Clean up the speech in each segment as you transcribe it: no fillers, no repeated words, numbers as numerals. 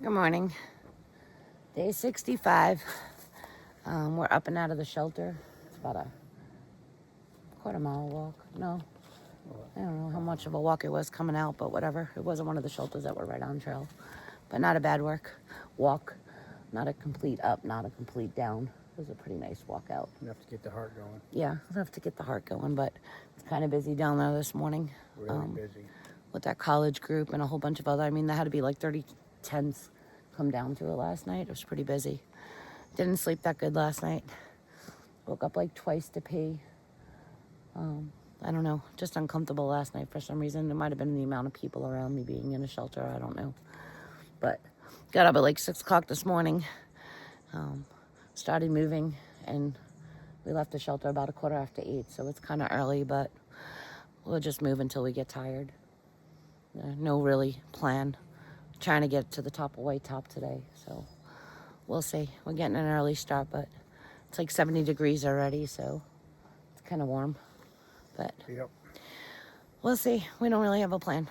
Good morning. Day 65. We're up and out of the shelter. It's about a quarter-mile walk. No, I don't know how much of a walk it was coming out, but whatever. It wasn't one of the shelters that were right on trail. But not a bad walk. Not a complete up, not a complete down. It was a pretty nice walk out. Enough to get the heart going. Yeah, enough to get the heart going, but it's kind of busy down there this morning. Really busy. With that college group and a whole bunch of other, there had to be like 30 tents come down to it last night. It was pretty busy. Didn't sleep that good last night. Woke up like twice to pee. I don't know, just uncomfortable last night for some reason. It might have been the amount of people around me being in a shelter, I don't know. But got up at like 6 o'clock this morning, started moving, and we left the shelter about 8:15, so it's kind of early, but we'll just move until we get tired. No really plan. Trying to get to the top of White Top today, so we'll see. We're getting an early start, but it's like 70 degrees already, so it's kind of warm. But yep. We'll see. We don't really have a plan,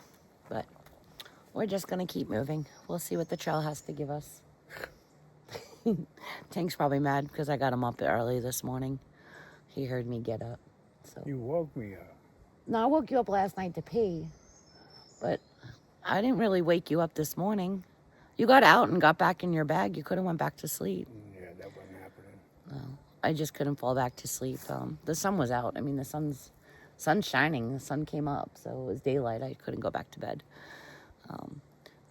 but we're just gonna keep moving. We'll see what the trail has to give us. Tank's probably mad because I got him up early this morning. He heard me get up. So you woke me up. No, I woke you up last night to pee, but I didn't really wake you up this morning. You got out and got back in your bag. You could have went back to sleep. Yeah, that wasn't happening. No, I just couldn't fall back to sleep. The sun was out. The sun's shining. The sun came up, so it was daylight. I couldn't go back to bed.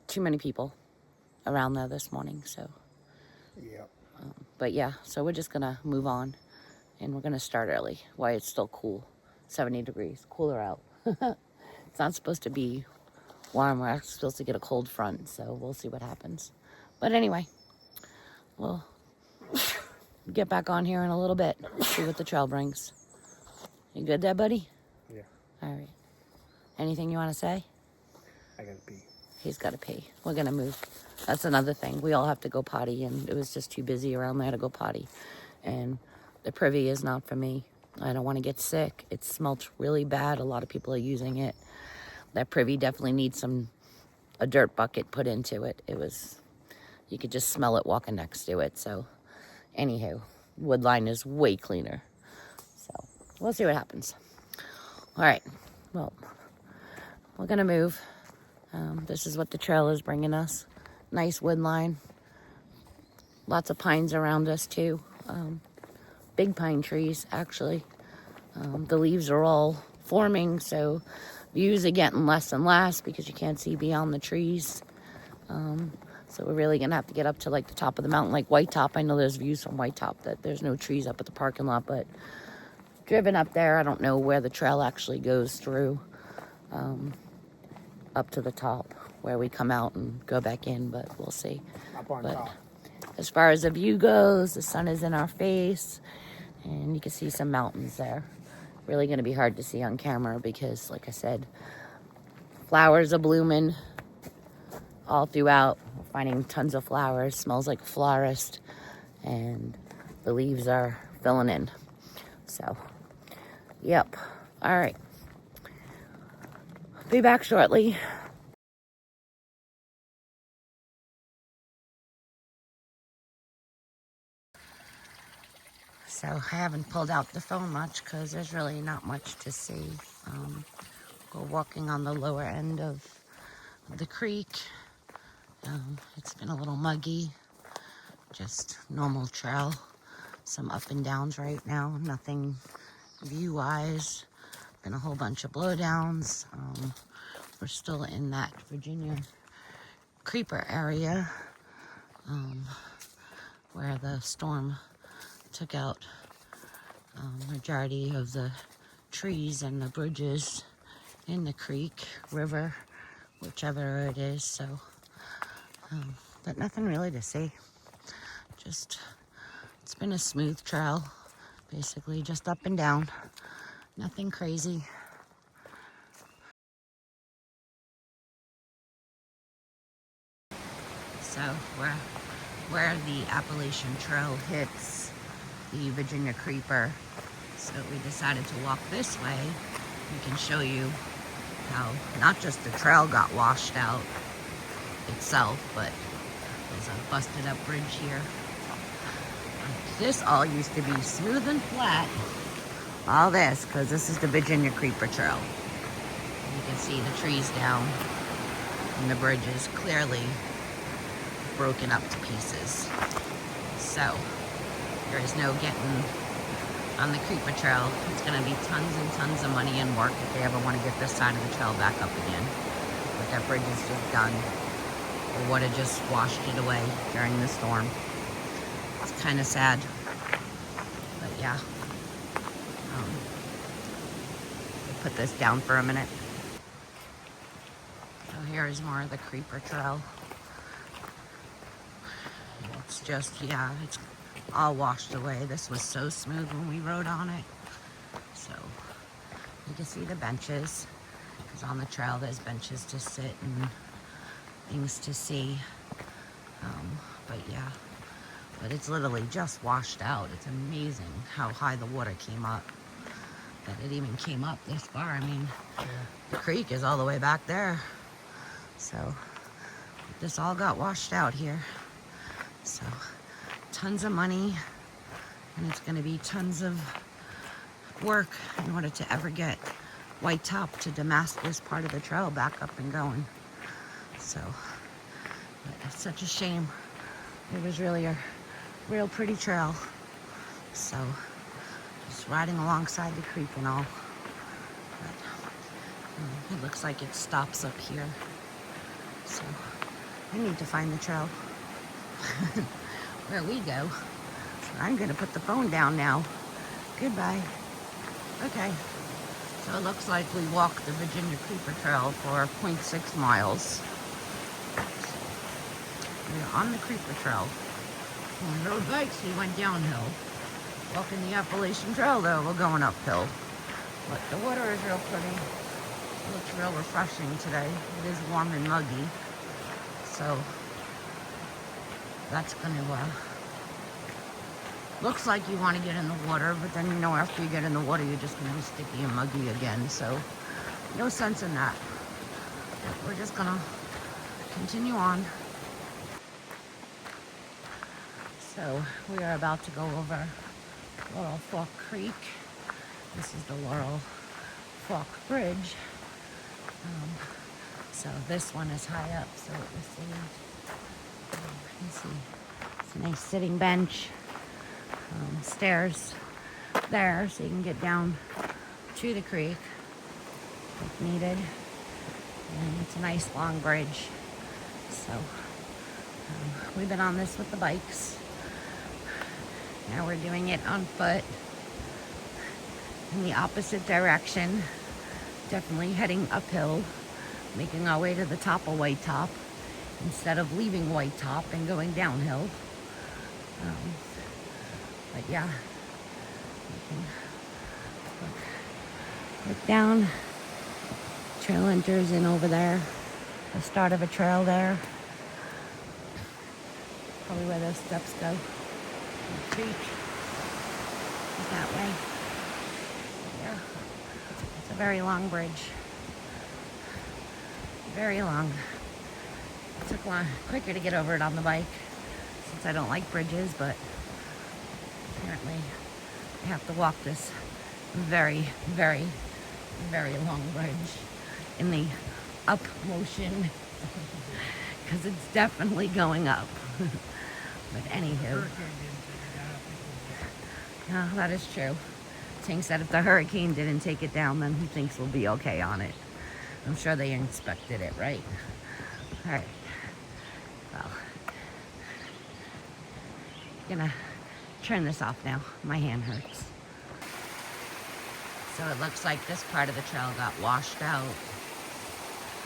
Too many people around there this morning, so. Yep. But yeah, so we're just gonna move on, and we're gonna start early while it's still cool. 70 degrees, cooler out. It's not supposed to be warm. We're actually supposed to get a cold front, so we'll see what happens. But anyway, we'll get back on here in a little bit, see what the trail brings. You good there, buddy? Yeah. All right. Anything you want to say? I gotta pee. He's got to pee. We're going to move. That's another thing. We all have to go potty, and it was just too busy around there to go potty. And the privy is not for me. I don't want to get sick. It smelled really bad. A lot of people are using it. That privy definitely needs a dirt bucket put into it. You could just smell it walking next to it. So, anywho, woodline is way cleaner. So, we'll see what happens. All right. Well, we're going to move. This is what the trail is bringing us. Nice woodline. Lots of pines around us, too. Big pine trees, actually. The leaves are all forming, so views are getting less and less because you can't see beyond the trees. So we're really going to have to get up to like the top of the mountain, like White Top. I know there's views from White Top that there's no trees up at the parking lot, but driven up there, I don't know where the trail actually goes through up to the top where we come out and go back in, but we'll see. Up on top. As far as the view goes, the sun is in our face, and you can see some mountains there. Really going to be hard to see on camera because, like I said, flowers are blooming all throughout. We're finding tons of flowers. Smells like a florist, and the leaves are filling in. So, yep. All right. Be back shortly. So I haven't pulled out the phone much because there's really not much to see. We're walking on the lower end of the creek. It's been a little muggy, just normal trail. Some up and downs right now, nothing view-wise. Been a whole bunch of blowdowns. We're still in that Virginia creeper area where the storm took out majority of the trees and the bridges in the creek, river, whichever it is. So, but nothing really to see. Just, it's been a smooth trail, basically just up and down. Nothing crazy. So where the Appalachian Trail hits the Virginia Creeper, so we decided to walk this way. We can show you how not just the trail got washed out itself, but There's a busted up bridge here. This all used to be smooth and flat. All this, because this is the Virginia Creeper Trail. You can see the trees down, and the bridge is clearly broken up to pieces. So, there is no getting on the Creeper Trail. It's going to be tons and tons of money and work if they ever want to get this side of the trail back up again. But that bridge is just done. The water just washed it away during the storm. It's kind of sad. But yeah. I'll put this down for a minute. So here is more of the Creeper Trail. It's just, yeah, it's all washed away. This was so smooth when we rode on it. So you can see the benches, because on the trail there's benches to sit and things to see. But yeah, but it's literally just washed out. It's amazing how high the water came up, that it even came up this far. I mean, the creek is all the way back there. So this all got washed out here. So tons of money, and it's going to be tons of work in order to ever get White Top to demask this part of the trail back up and going. So, but it's such a shame. It was really a real pretty trail. So, just riding alongside the creek and all. But, it looks like it stops up here. So, I need to find the trail where we go. So I'm going to put the phone down now. Goodbye. Okay. So it looks like we walked the Virginia Creeper Trail for 0.6 miles. We're on the Creeper Trail. When we rode bikes, we went downhill. Walking the Appalachian Trail, though, we're going uphill. But the water is real pretty. It looks real refreshing today. It is warm and muggy. So that's going to, looks like you want to get in the water, but then, you know, after you get in the water, you're just going to be sticky and muggy again. So no sense in that. But we're just going to continue on. So we are about to go over Laurel Fork Creek. This is the Laurel Fork Bridge. So this one is high up, so it was you can see it's a nice sitting bench, stairs there, so you can get down to the creek if needed. And it's a nice long bridge. So we've been on this with the bikes. Now we're doing it on foot in the opposite direction, definitely heading uphill, making our way to the top of White Top instead of leaving White Top and going downhill. But yeah, you can look down. Trail enters in over there, the start of a trail there. Probably where those steps go. The creek is that way. Yeah, it's a very long bridge. Very long. It took quicker to get over it on the bike since I don't like bridges, but apparently I have to walk this very, very, very long bridge in the up motion because it's definitely going up. But anywho, yeah, that is true. Tink said if the hurricane didn't take it down, then he thinks we'll be okay on it. I'm sure they inspected it, right? All right. Well, I'm gonna turn this off now. My hand hurts. So it looks like this part of the trail got washed out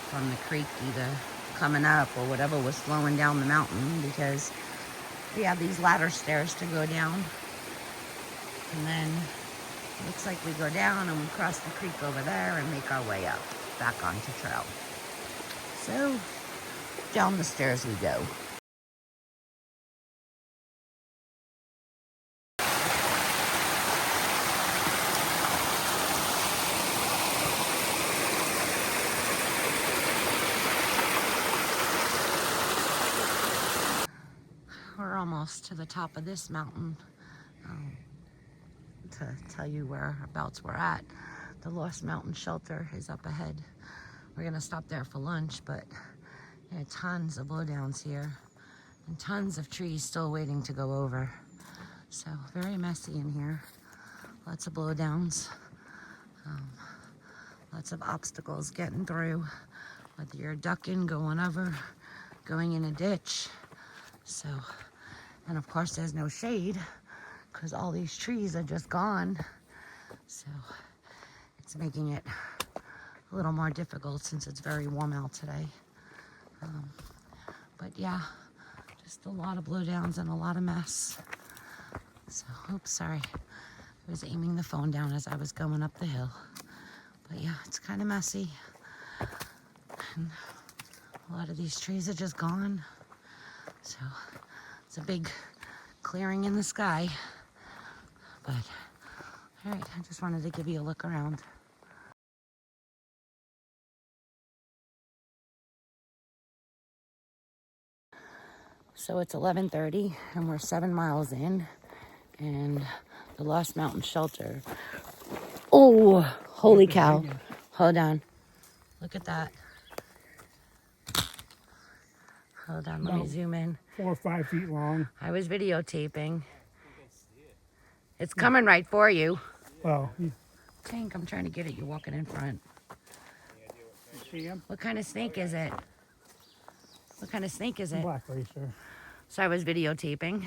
from the creek, either coming up or whatever was flowing down the mountain, because we have these ladder stairs to go down. And then it looks like we go down and we cross the creek over there and make our way up, back onto trail. So down the stairs we go. almost to the top of this mountain. To tell you whereabouts we're at, the Lost Mountain Shelter is up ahead. We're gonna stop there for lunch, but there are tons of blowdowns here and tons of trees still waiting to go over. So very messy in here. Lots of blowdowns. Lots of obstacles getting through, whether you're ducking, going over, going in a ditch. So, and of course there's no shade because all these trees are just gone. So it's making it a little more difficult since it's very warm out today. But yeah, just a lot of blowdowns and a lot of mess. So, oops, sorry. I was aiming the phone down as I was going up the hill. But yeah, it's kind of messy. And a lot of these trees are just gone. So it's a big clearing in the sky. But, all right, I just wanted to give you a look around. So it's 11:30 and we're 7 miles in, and the Lost Mountain Shelter. Oh, holy cow. Hold on. Look at that. Hold on, let me zoom in. 4 or 5 feet long. I was videotaping. It's coming right for you. Well, you Tank, I'm trying to get it. You're walking in front. see him? What kind of snake is it? What kind of snake is it? Black racer. So I was videotaping,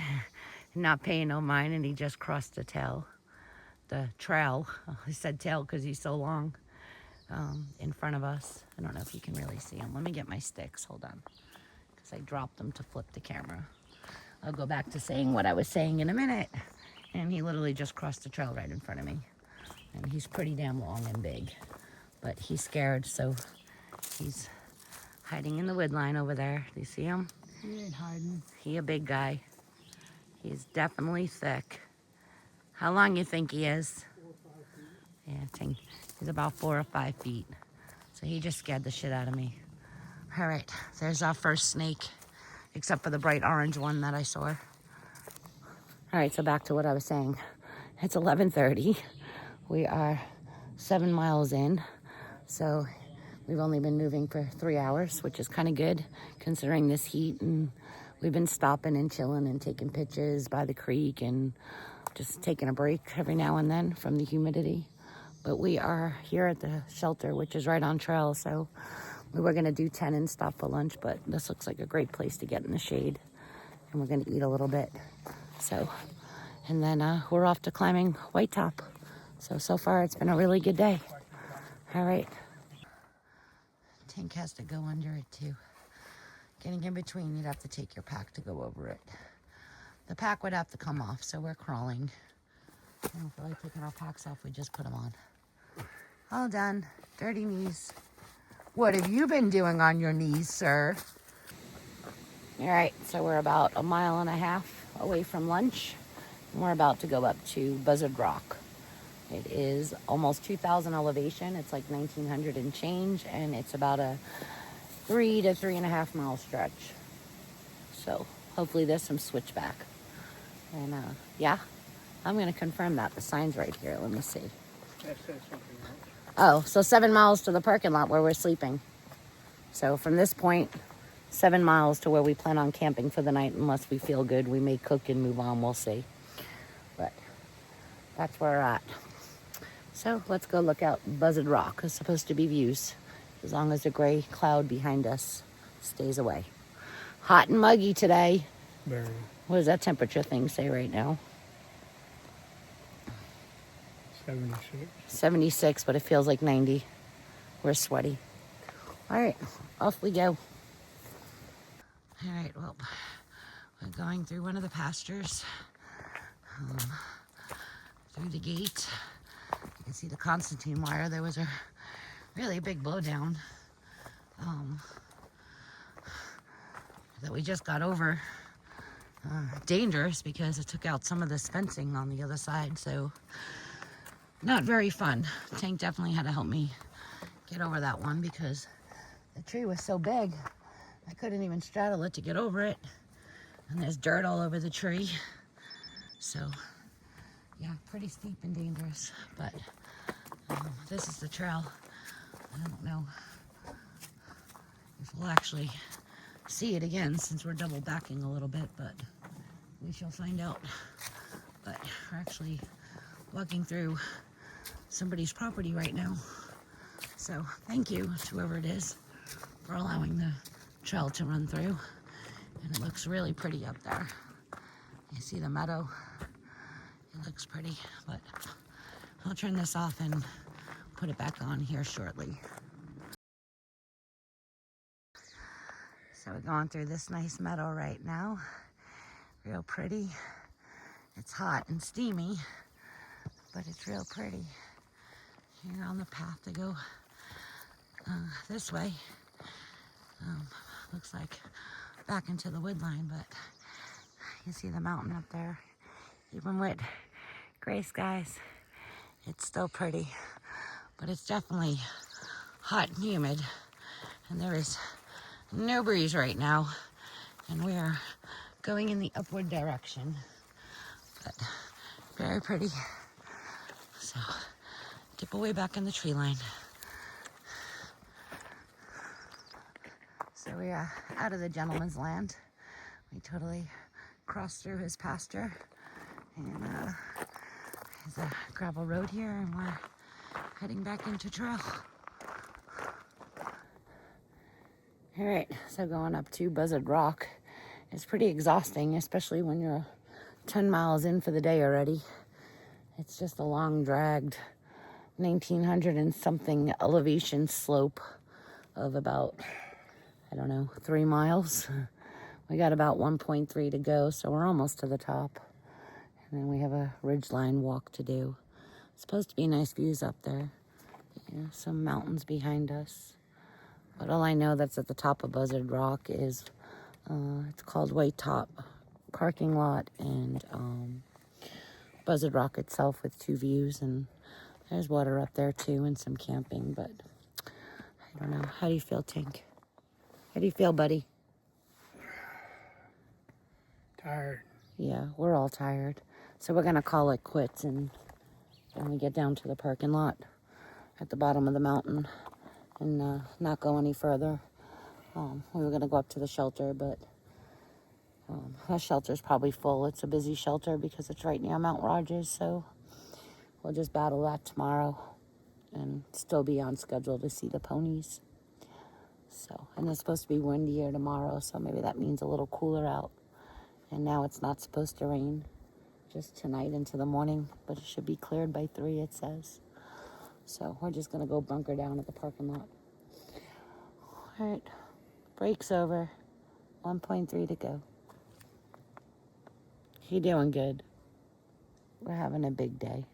not paying no mind, and he just crossed the trail. I said tail because he's so long, in front of us. I don't know if you can really see him. Let me get my sticks. Hold on, because I dropped them to flip the camera. I'll go back to saying what I was saying in a minute. And he literally just crossed the trail right in front of me. And he's pretty damn long and big. But he's scared, so he's hiding in the wood line over there. Do you see him? He ain't hiding. He a big guy. He's definitely thick. How long you think he is? 4 or 5 feet. Yeah, I think he's about 4 or 5 feet. So he just scared the shit out of me. All right, there's our first snake, except for the bright orange one that I saw. All right, so back to what I was saying. It's 11:30. We are 7 miles in. So we've only been moving for 3 hours, which is kind of good considering this heat. And we've been stopping and chilling and taking pictures by the creek and just taking a break every now and then from the humidity. But we are here at the shelter, which is right on trail. So we were going to do 10 and stop for lunch, but this looks like a great place to get in the shade. And we're going to eat a little bit. So, and then we're off to climbing White Top. So far it's been a really good day. All right. Tank has to go under it too. Getting in between, you'd have to take your pack to go over it. The pack would have to come off, so we're crawling. I don't feel like taking our packs off, we just put them on. All done. Dirty knees. What have you been doing on your knees, sir? All right, so we're about 1.5 miles away from lunch. And we're about to go up to Buzzard Rock. It is almost 2,000 elevation. It's like 1,900 and change, and it's about a 3 to 3.5 mile stretch. So hopefully there's some switchback. And yeah, I'm gonna confirm that. The sign's right here. Let me see. That says something else. Oh, so 7 miles to the parking lot where we're sleeping. So from this point, 7 miles to where we plan on camping for the night. Unless we feel good, we may cook and move on. We'll see. But that's where we're at. So let's go look out Buzzard Rock. There's supposed to be views, as long as the gray cloud behind us stays away. Hot and muggy today. Very. What does that temperature thing say right now? 76. 76, but it feels like 90. We're sweaty. All right, off we go. All right, well, we're going through one of the pastures. Through the gate. You can see the Constantine wire. There was a really big blowdown that we just got over. Dangerous because it took out some of this fencing on the other side, so not very fun. Tank definitely had to help me get over that one because the tree was so big I couldn't even straddle it to get over it. And there's dirt all over the tree. So, yeah, pretty steep and dangerous. But this is the trail. I don't know if we'll actually see it again since we're double backing a little bit, but we shall find out. But we're actually walking through somebody's property right now. So thank you to whoever it is for allowing the trail to run through. And it looks really pretty up there. You see the meadow? It looks pretty, but I'll turn this off and put it back on here shortly. So we're going through this nice meadow right now. Real pretty. It's hot and steamy, but it's real pretty. You're on the path to go this way. Looks like back into the wood line, but you see the mountain up there. Even with gray skies, it's still pretty, but it's definitely hot and humid, and there is no breeze right now, and we are going in the upward direction, but very pretty. So dip away back in the tree line. So we are out of the gentleman's land. We totally crossed through his pasture, and there's a gravel road here, and we're heading back into trail. All right, so going up to Buzzard Rock is pretty exhausting, especially when you're 10 miles in for the day already. It's just a long, dragged 1,900 and something elevation slope of about, I don't know, 3 miles. We got about 1.3 to go, so we're almost to the top. And then we have a ridgeline walk to do. It's supposed to be nice views up there. Yeah, some mountains behind us. But all I know that's at the top of Buzzard Rock is, it's called White Top Parking Lot, and Buzzard Rock itself with 2 views, and there's water up there too, and some camping, but I don't know. How do you feel, Tink? How do you feel, buddy? Tired. Yeah, we're all tired. So we're gonna call it quits and when we get down to the parking lot at the bottom of the mountain and not go any further. We were gonna go up to the shelter, but that shelter's probably full. It's a busy shelter because it's right near Mount Rogers, so we'll just battle that tomorrow and still be on schedule to see the ponies. So, and it's supposed to be windier tomorrow, so maybe that means a little cooler out. And now it's not supposed to rain, just tonight into the morning, but it should be cleared by 3, it says. So we're just gonna go bunker down at the parking lot. All right, break's over. 1.3 to go. You doing good? We're having a big day.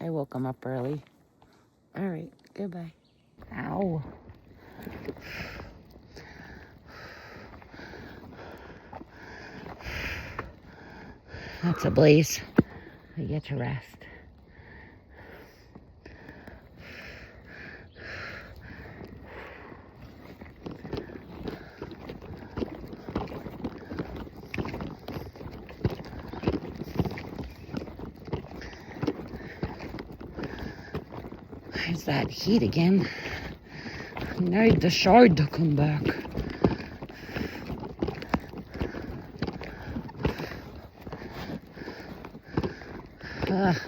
I woke him up early. All right, goodbye. Ow. That's a blaze. We get to rest. There's that heat again. I need the shade to come back.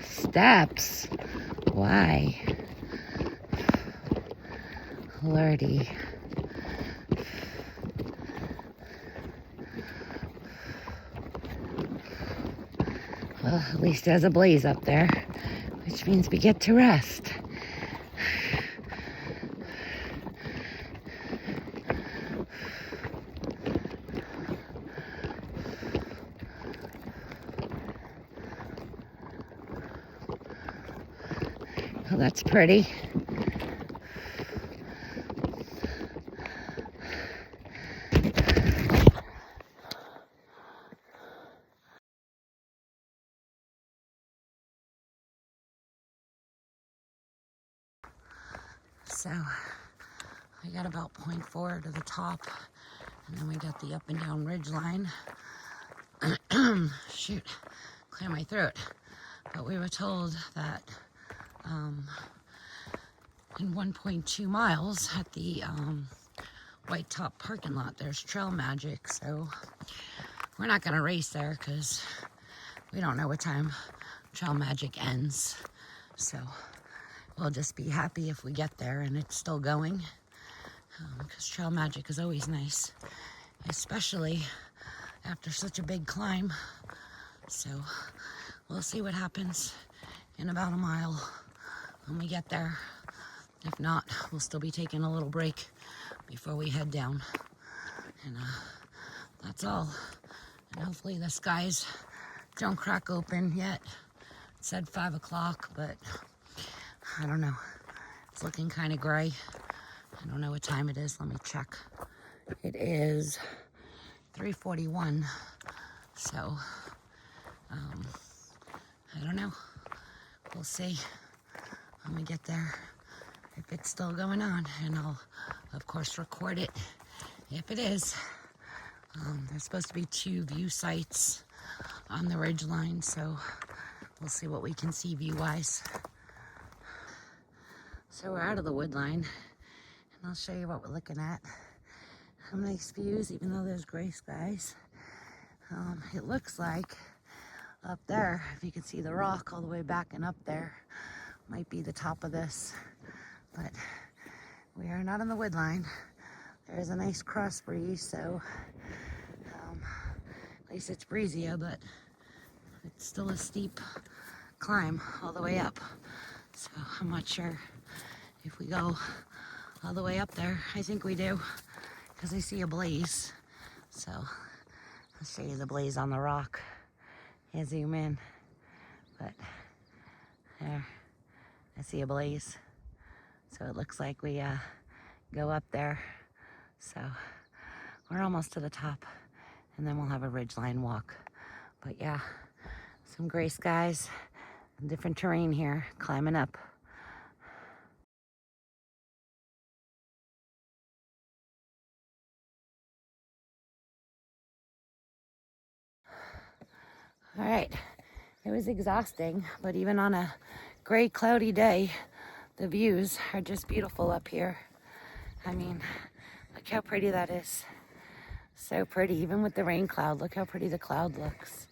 Steps. Why? Lordy. Well, at least there's a blaze up there, which means we get to rest. Well, that's pretty. So, I got about 0.4 to the top, And then we got the up and down ridge line. Shoot, clear my throat. But we were told that in 1.2 miles at the White Top parking lot, there's trail magic. So we're not gonna race there because we don't know what time trail magic ends. So we'll just be happy if we get there and it's still going, because trail magic is always nice, especially after such a big climb. So we'll see what happens in about a mile when we get there. If not, we'll still be taking a little break before we head down. And that's all. And hopefully the skies don't crack open yet. It said 5 o'clock, but I don't know. It's looking kind of gray. I don't know what time it is. Let me check. It is 3:41. So, I don't know. We'll see when we get there if it's still going on. And I'll, of course, record it if it is. There's supposed to be 2 view sites on the ridge line, so we'll see what we can see view-wise. So we're out of the wood line, and I'll show you what we're looking at. Some nice views, even though there's gray skies. It looks like up there, if you can see the rock all the way back and up there, might be the top of this. But we are not on the wood line. There is a nice cross breeze, so at least it's breezier, but it's still a steep climb all the way up. So I'm not sure if we go all the way up there. I think we do, because I see a blaze. So I'll show you the blaze on the rock. Yeah, zoom in. But there, I see a blaze. So it looks like we go up there. So we're almost to the top, and then we'll have a ridgeline walk. But yeah, some gray skies, different terrain here, climbing up. All right, it was exhausting, but even on a gray, cloudy day, the views are just beautiful up here. I mean, look how pretty that is. So pretty, even with the rain cloud. Look how pretty the cloud looks.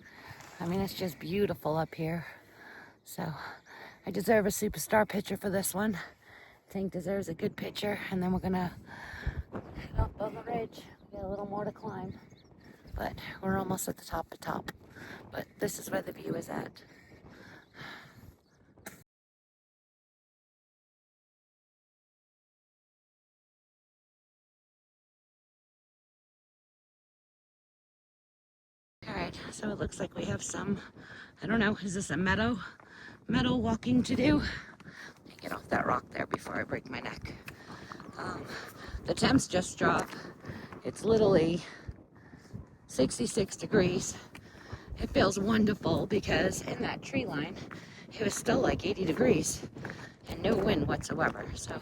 I mean, it's just beautiful up here. So I deserve a superstar picture for this one. Tank deserves a good picture, and then we're gonna head up on the ridge. We got a little more to climb, but we're almost at the top. But this is where the view is at. All right, so it looks like we have some, I don't know, is this a meadow walking to do? Let me get off that rock there before I break my neck. The temps just dropped. It's literally 66 degrees. It feels wonderful because in that tree line, it was still like 80 degrees and no wind whatsoever. So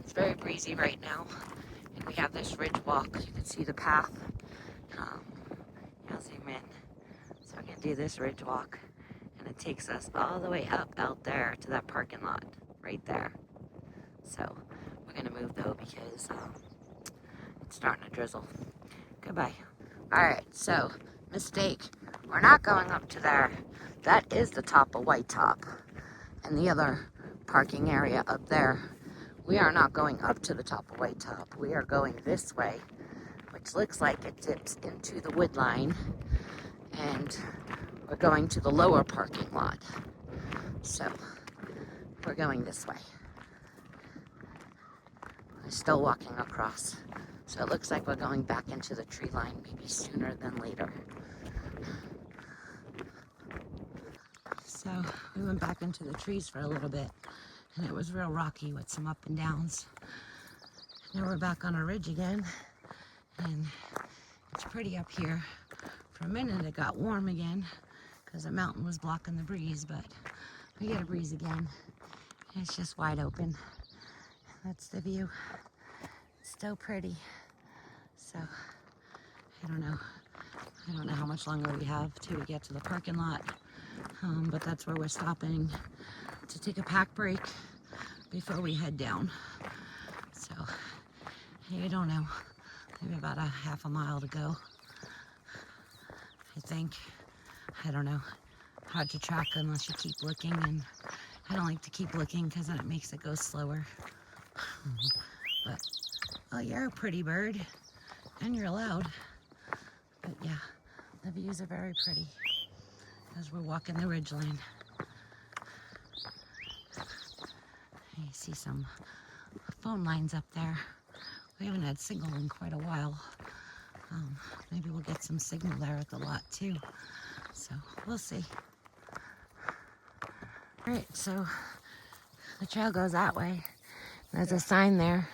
it's very breezy right now. And we have this ridge walk. You can see the path. I'll zoom in. So we're gonna do this ridge walk, and it takes us all the way up out there to that parking lot right there. So we're gonna move though because it's starting to drizzle. Goodbye. All right, so mistake. We're not going up to there. That is the top of White Top, and the other parking area up there. We are not going up to the top of White Top. We are going this way, which looks like it dips into the wood line, and we're going to the lower parking lot. So we're going this way. We're still walking across. So it looks like we're going back into the tree line maybe sooner than later. So we went back into the trees for a little bit, and it was real rocky with some up and downs. Now we're back on a ridge again, and it's pretty up here. For a minute it got warm again because the mountain was blocking the breeze, but we get a breeze again. It's just wide open. That's the view. It's still pretty. So I don't know. I don't know how much longer we have till we get to the parking lot. But that's where we're stopping to take a pack break before we head down. So, I don't know. Maybe about a half a mile to go, I think. I don't know. Hard to track unless you keep looking, and I don't like to keep looking because then it makes it go slower. But, oh, you're a pretty bird, and you're loud. But yeah, the views are very pretty as we're walking the ridgeline. You see some phone lines up there. We haven't had signal in quite a while. Maybe we'll get some signal there at the lot too. So we'll see. All right, so the trail goes that way. There's a sign there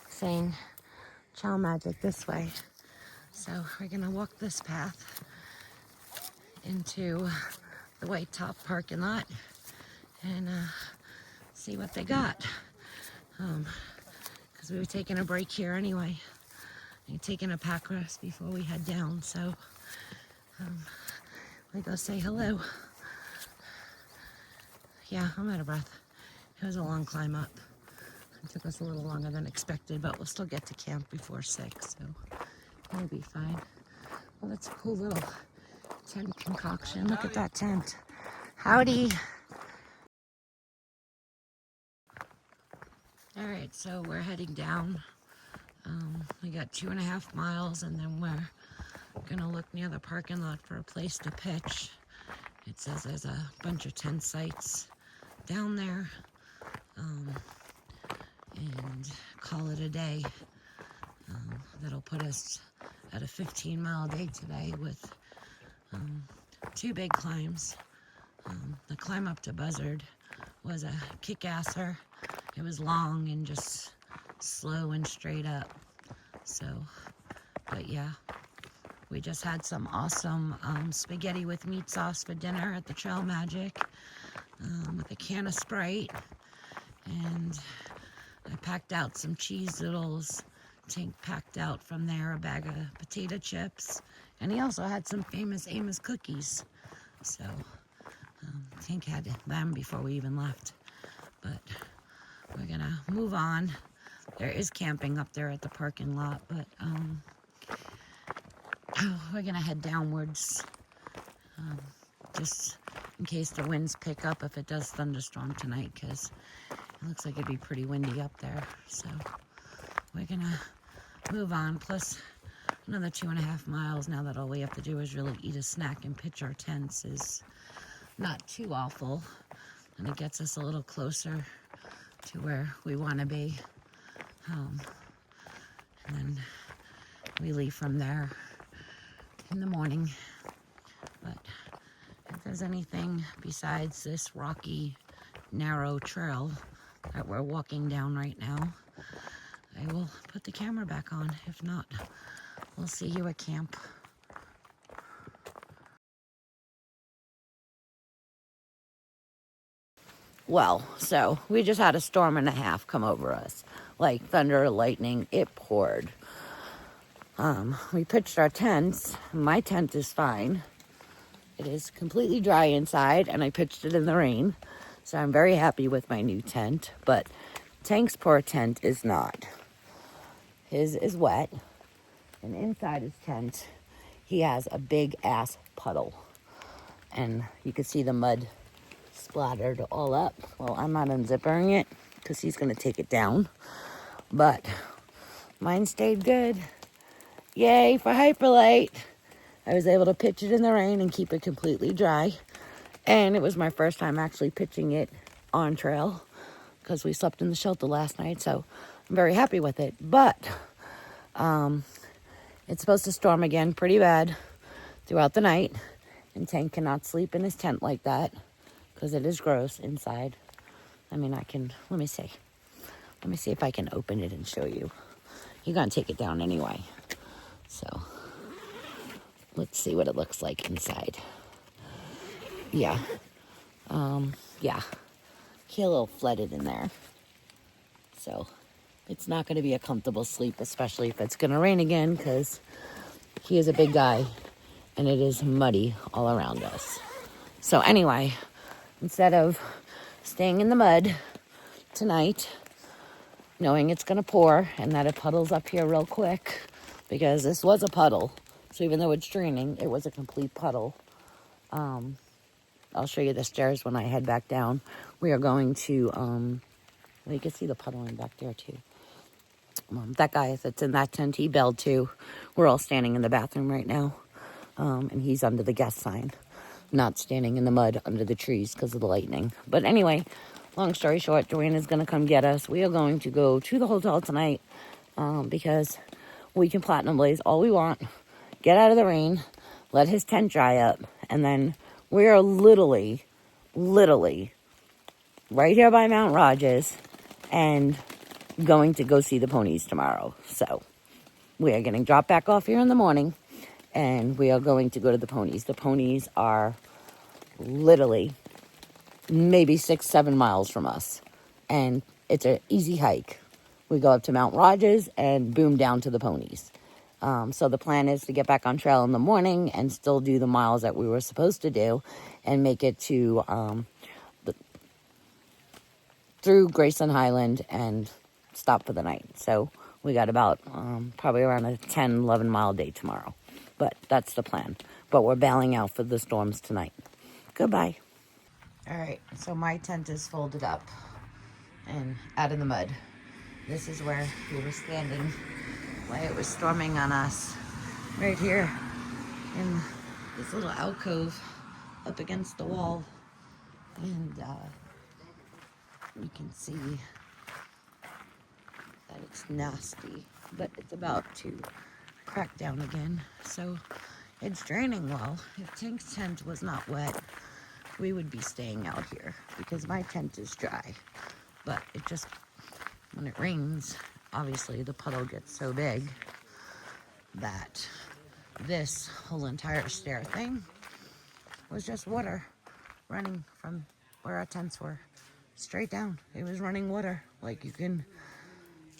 saying Trail Magic this way. So we're gonna walk this path into the White Top parking lot and see what they got. Because we were taking a break here anyway. And taking a pack rest before we head down. So we go say hello. Yeah, I'm out of breath. It was a long climb up. It took us a little longer than expected, but we'll still get to camp before 6, so we'll be fine. Well, that's a cool little tent concoction. Look at that tent. Howdy. All right, so we're heading down. We got 2.5 miles, and then we're gonna look near the parking lot for a place to pitch. It says there's a bunch of tent sites down there, and call it a day. That'll put us at a 15-mile day today with 2 big climbs. The climb up to Buzzard was a kick-asser. It was long and just slow and straight up. So, but yeah, we just had some awesome spaghetti with meat sauce for dinner at the Trail Magic with a can of Sprite. And I packed out some cheese doodles. Tink packed out from there a bag of potato chips. And he also had some famous Amos cookies. So Tink had them before we even left. But we're gonna move on. There is camping up there at the parking lot, but we're gonna head downwards just in case the winds pick up if it does thunderstorm tonight, because it looks like it'd be pretty windy up there. So we're gonna move on, plus another 2.5 miles now that all we have to do is really eat a snack and pitch our tents is not too awful, and it gets us a little closer to where we want to be. And then we leave from there in the morning. But if there's anything besides this rocky, narrow trail that we're walking down right now, I will put the camera back on. If not, we'll see you at camp. Well, so we just had a storm and a half come over us. Like thunder, lightning, it poured. We pitched our tents. My tent is fine. It is completely dry inside, and I pitched it in the rain. So I'm very happy with my new tent, but Tank's poor tent is not. His is wet, and inside his tent, he has a big ass puddle. And you can see the mud splattered all up. Well, I'm not unzipping it because he's going to take it down. But mine stayed good. Yay for Hyperlight. I was able to pitch it in the rain and keep it completely dry. And it was my first time actually pitching it on trail because we slept in the shelter last night. So I'm very happy with it. But it's supposed to storm again pretty bad throughout the night. And Tank cannot sleep in his tent like that because it is gross inside. I mean, let me see. Let me see if I can open it and show you. You're going to take it down anyway. So, let's see what it looks like inside. Yeah. Yeah. He a little flooded in there. So, it's not going to be a comfortable sleep, especially if it's going to rain again, because he is a big guy, and it is muddy all around us. So anyway, instead of staying in the mud tonight, knowing it's going to pour and that it puddles up here real quick, because this was a puddle. So even though it's draining, it was a complete puddle. I'll show you the stairs when I head back down. We are going to, well, you can see the puddling back there too. That guy that's in that tent, he bailed too. We're all standing in the bathroom right now. And he's under the guest sign, not standing in the mud under the trees because of the lightning. But anyway, long story short, Joanne is going to come get us. We are going to go to the hotel tonight because we can platinum blaze all we want, get out of the rain, let his tent dry up, and then we are literally right here by Mount Rogers and going to go see the ponies tomorrow. So we are getting dropped back off here in the morning, and we are going to go to the ponies. The ponies are literally maybe 6-7 miles from us, and it's an easy hike. We go up to Mount Rogers and boom, down to the ponies. So the plan is to get back on trail in the morning and still do the miles that we were supposed to do and make it to through Grayson Highland and stop for the night. So we got about probably around a 10-11 mile day tomorrow. But that's the plan. But we're bailing out for the storms tonight. Goodbye. All right, so my tent is folded up and out in the mud. This is where we were standing while it was storming on us. Right here in this little alcove up against the wall. And you can see that it's nasty, but it's about to crack down again. So it's draining well. If Tank's tent was not wet, we would be staying out here because my tent is dry. But it just, when it rains, obviously the puddle gets so big that this whole entire stair thing was just water running from where our tents were straight down. It was running water, like you can,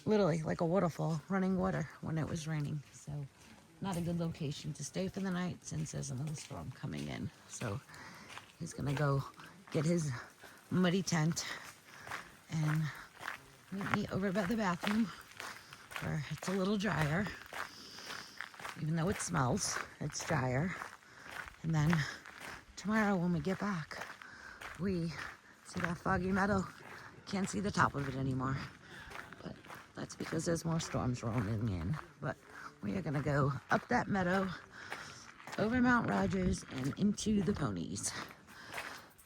literally like a waterfall running water when it was raining. So not a good location to stay for the night since there's another storm coming in. So he's gonna go get his muddy tent and meet me over by the bathroom where it's a little drier. Even though it smells, it's drier. And then tomorrow when we get back, we see that foggy meadow. Can't see the top of it anymore. But that's because there's more storms rolling in. But we are gonna go up that meadow, over Mount Rogers, and into the ponies.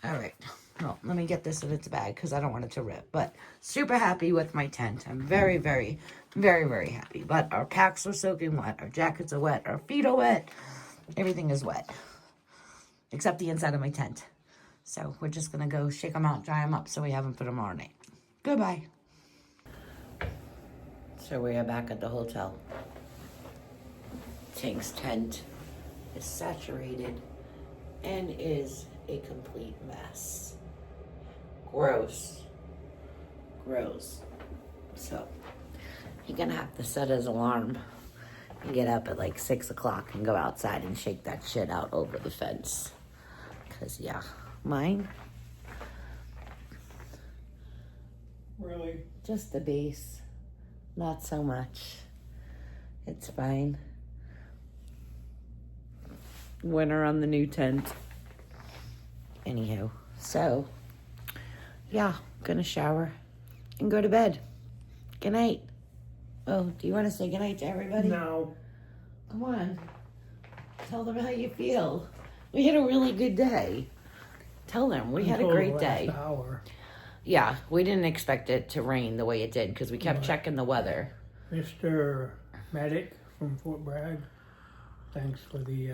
All right, well, let me get this in its bag because I don't want it to rip. But super happy with my tent. I'm very, very, very, very happy. But our packs are soaking wet. Our jackets are wet. Our feet are wet. Everything is wet. Except the inside of my tent. So we're just going to go shake them out, dry them up so we have them for tomorrow night. Goodbye. So we are back at the hotel. Tank's tent is saturated and is a complete mess. Gross. So you're gonna have to set his alarm and get up at like 6 o'clock and go outside and shake that shit out over the fence. Cause yeah, mine. Really? Just the base, not so much. It's fine. Winter on the new tent. Anyhow, so yeah, gonna shower and go to bed. Good night. Oh, do you want to say good night to everybody? No. Come on. Tell them how you feel. We had a really good day. Tell them we had a great day. Hour. Yeah, we didn't expect it to rain the way it did because we kept Right. checking the weather. Mr. Medic from Fort Bragg, thanks for the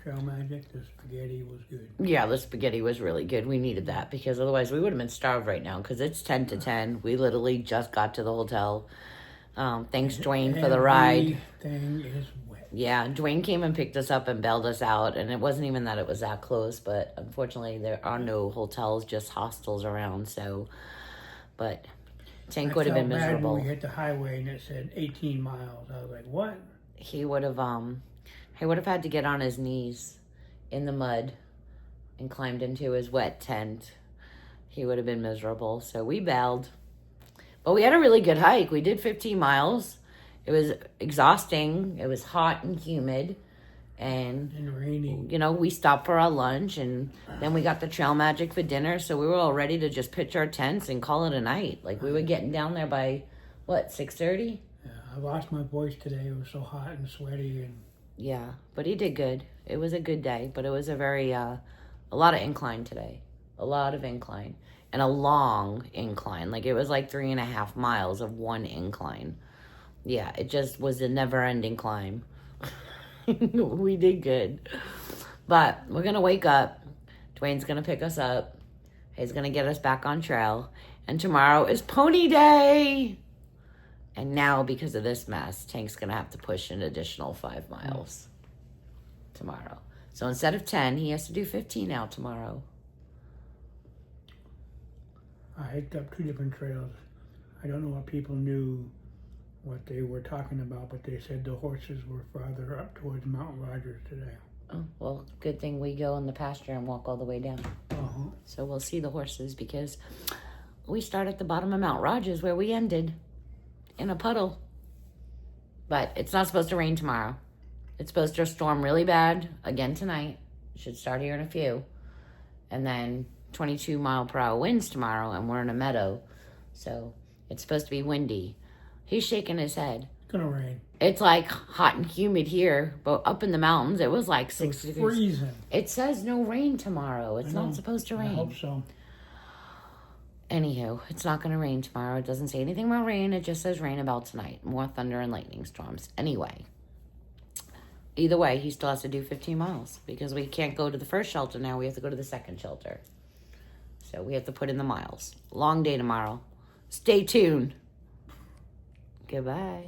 trail magic. The spaghetti was good. Yeah, the spaghetti was really good. We needed that because otherwise we would have been starved right now because it's 10 to 10. We literally just got to the hotel. Thanks, Dwayne, for the ride. Everything is wet. Yeah, Dwayne came and picked us up and bailed us out, and it wasn't even that it was that close, but unfortunately there are no hotels, just hostels around, so, but Tank would have been I felt bad when miserable. we hit the highway and it said 18 miles. I was like, what? He would have He would have had to get on his knees in the mud and climbed into his wet tent. He would have been miserable. So we bailed. But we had a really good hike. We did 15 miles. It was exhausting. It was hot and humid. And rainy. You know, we stopped for our lunch, and then we got the Trail Magic for dinner. So we were all ready to just pitch our tents and call it a night. Like, we were getting down there by, what, 6:30? Yeah, I lost my voice today. It was so hot and sweaty. And yeah, but he did good. It was a good day, but it was a very, a lot of incline today. A lot of incline. And a long incline. Like, it was like 3.5 miles of one incline. Yeah, it just was a never-ending climb. We did good. But we're going to wake up. Dwayne's going to pick us up. He's going to get us back on trail. And tomorrow is pony day. And now, because of this mess, Tank's going to have to push an additional 5 miles tomorrow. So instead of 10, he has to do 15 now tomorrow. I hiked up 2 different trails. I don't know what people knew what they were talking about, but they said the horses were farther up towards Mount Rogers today. Oh, well, good thing we go in the pasture and walk all the way down. Uh-huh. So we'll see the horses, because we start at the bottom of Mount Rogers where we ended, in a puddle. But it's not supposed to rain tomorrow. It's supposed to storm really bad again tonight. It should start here in a few. And then 22-mile-per-hour winds tomorrow, and we're in a meadow. So it's supposed to be windy. He's shaking his head. It's gonna rain. It's like hot and humid here, but up in the mountains, it was like 6 degrees. Freezing. It says no rain tomorrow. It's not supposed to rain. I hope so. Anywho, it's not going to rain tomorrow. It doesn't say anything about rain. It just says rain about tonight. More thunder and lightning storms. Anyway, either way, he still has to do 15 miles, because we can't go to the first shelter now. We have to go to the second shelter. So we have to put in the miles. Long day tomorrow. Stay tuned. Goodbye.